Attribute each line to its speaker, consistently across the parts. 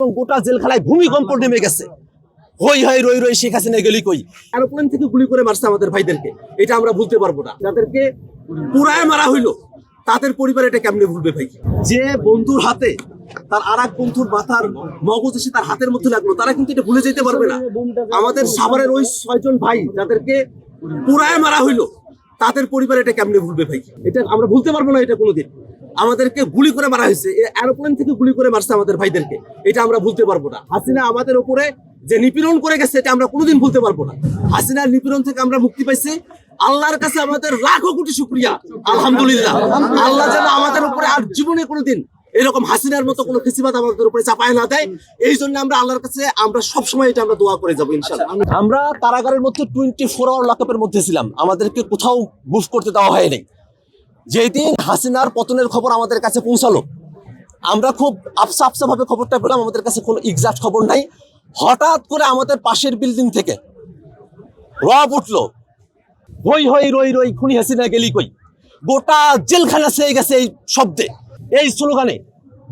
Speaker 1: এবং গোটা জেলখানায় ভূমিকম্প নেমে গেছে। হই হই রই রই শেখ হাসিনা গেলি কই। এরোপ্লেন থেকে গুলি করে মারছে আমাদের ভাইদেরকে, এটা আমরা ভুলতে পারবো না। যাদেরকে পুরায় মারা হইলো তাদের পরিবার এটা কেমনে ভুলবে ভাই? যে বন্ধুর হাতে তার আর এক বন্ধুর মাথার মগজ এসে তার হাতের মধ্যে লাগলো, তারা কিন্তু এটা ভুলে যেতে পারবে না। আমাদের সাভারের ওই 6 জন ভাই যাদেরকে পুরায় মারা হইলো তাদের পরিবার এটা কেমনে ভুলবে ভাই? এটা আমরা ভুলতে পারবো না এটা কোনোদিন। আমাদেরকে গুলি করে মারা হয়েছে, এরোপ্লেন থেকে গুলি করে মারছে আমাদের ভাইদেরকে, এটা আমরা ভুলতে পারবো না। হাসিনা আমাদের উপরে যে নিপীড়ন করে গেছে এটা আমরা কোনোদিন ভুলতে পারবো না। হাসিনার নিপীড়ন থেকে আমরা মুক্তি পাইছি, আল্লাহর কাছে আমাদের লাখো কোটি শুকরিয়া, আলহামদুলিল্লাহ। আল্লাহ যেন আমাদের উপরে আর জীবনে কোনোদিন এরকম হাসিনার মতো কোনো ফেসিবাদ আমাদের উপরে চাপায় না দেয়। এই জন্য আমরা আল্লাহর কাছে আমরা সবসময় এটা আমরা দোয়া করে যাবো ইনশাআল্লাহ। আমরা কারাগারের মধ্যে 24 আওয়ার লকআপের মধ্যে ছিলাম, আমাদেরকে কোথাও মুভ করতে দেওয়া হয়নি। যেদিন হাসিনার পতনের খবর আমাদের কাছে পৌঁছালো, আমরা খুব আফসা আফসা ভাবে খবরটা পেলাম, আমাদের কাছে কোনো এক্সাক্ট খবর নাই। হঠাৎ করে আমাদের পাশের বিল্ডিং থেকে রব উঠলো, হই হই রই রই খুনি হাসিনা গেলি কই। গোটা জেলখানা ছেয়ে গেছে এই শব্দে, এই স্লোগানে।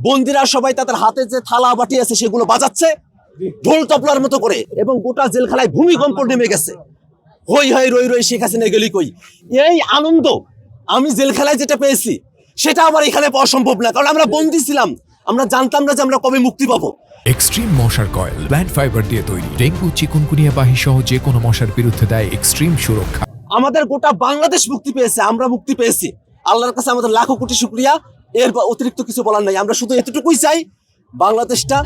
Speaker 1: বন্দিরা সবাই তাদের হাতে যে থালা বাটি আছে সেগুলো বাজাচ্ছে ঢোল তবলার মতো করে, এবং গোটা জেলখানায় ভূমিকম্প নেমে গেছে। হই হই রই রই শেখ হাসিনা গেলি কই। এই আনন্দ আমি জেলখানায় যেটা পেয়েছি সেটা আবার এখানে পাওয়া সম্ভব না, কারণ আমরা বন্দী ছিলাম, আমরা জানতাম না যে আমরা কবে মুক্তি পাবো।
Speaker 2: এক্সট্রিম মশার কয়েল প্ল্যান্ট ফাইবার দিয়ে তৈরি, ডেঙ্গু চিকুনগুনিয়া বাহি সহ যে কোনো মশার বিরুদ্ধে দেয় এক্সট্রিম সুরক্ষা।
Speaker 1: আমাদের গোটা বাংলাদেশ মুক্তি পেয়েছে, আমরা মুক্তি পেয়েছি, আল্লাহর কাছে আমাদের লাখো কোটি শুকরিয়া। এর অতিরিক্ত কিছু বলার নাই। আমরা শুধু এতটুকুই চাই, বাংলাদেশটা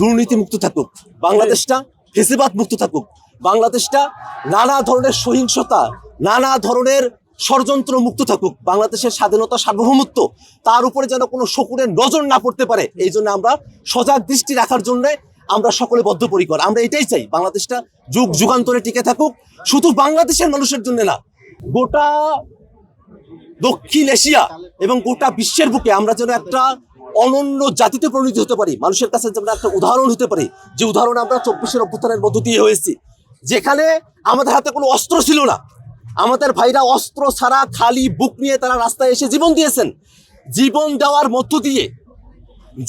Speaker 1: দুর্নীতি মুক্ত থাকুক, বাংলাদেশটা ফেসিবাদ মুক্ত থাকুক, বাংলাদেশটা নানা ধরনের সহিংসতা, নানা ধরনের ষড়যন্ত্র মুক্ত থাকুক, বাংলাদেশের স্বাধীনতা সার্বভৌমত্ব তার উপরে যেন কোনো শকুনের নজর না পড়তে পারে। এই জন্য আমরা সজাগ দৃষ্টি রাখার জন্য আমরা সকলে বদ্ধপরিকর। আমরা এটাই চাই, বাংলাদেশটা যুগ যুগান্তরে টিকে থাকুক, শুধু বাংলাদেশের মানুষের জন্য না, গোটা দক্ষিণ এশিয়া এবং গোটা বিশ্বের বুকে আমরা যেন একটা অনন্য জাতিতে পরিণত হতে পারি, মানুষের কাছে যেন একটা উদাহরণ হতে পারি, যে উদাহরণ আমরা 24 অভ্যুত্থানের মধ্য দিয়ে হয়েছি, যেখানে আমাদের হাতে কোনো অস্ত্র ছিল না, আমাদের ভাইরা অস্ত্র ছাড়া খালি বুক নিয়ে তারা রাস্তায় এসে জীবন দিয়েছেন। জীবন দেওয়ার মধ্য দিয়ে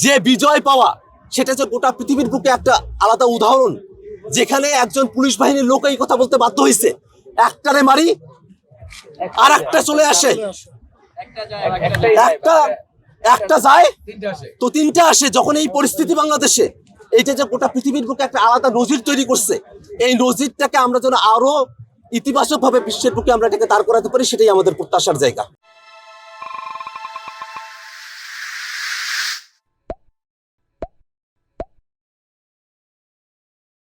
Speaker 1: যে বিজয় পাওয়া, সেটা যে গোটা পৃথিবীর বুকে একটা আলাদা উদাহরণ, যেখানে একজন পুলিশ বাহিনীর লোক এই কথা বলতে বাধ্য হয়েছে, একটারে মারি আর একটা চলে আসে, একটা যায় তো তিনটা আসে। যখন এই পরিস্থিতি বাংলাদেশে, এইটা যে গোটা পৃথিবীর বুকে একটা আলাদা নজির তৈরি করছে, এই নজিরটাকে আমরা যেন আরো ইতিবাচক ভাবে বিশ্বের বুকে আমরা এটাকে দাঁড় করাতে পারি, সেটাই আমাদের প্রত্যাশার জায়গা।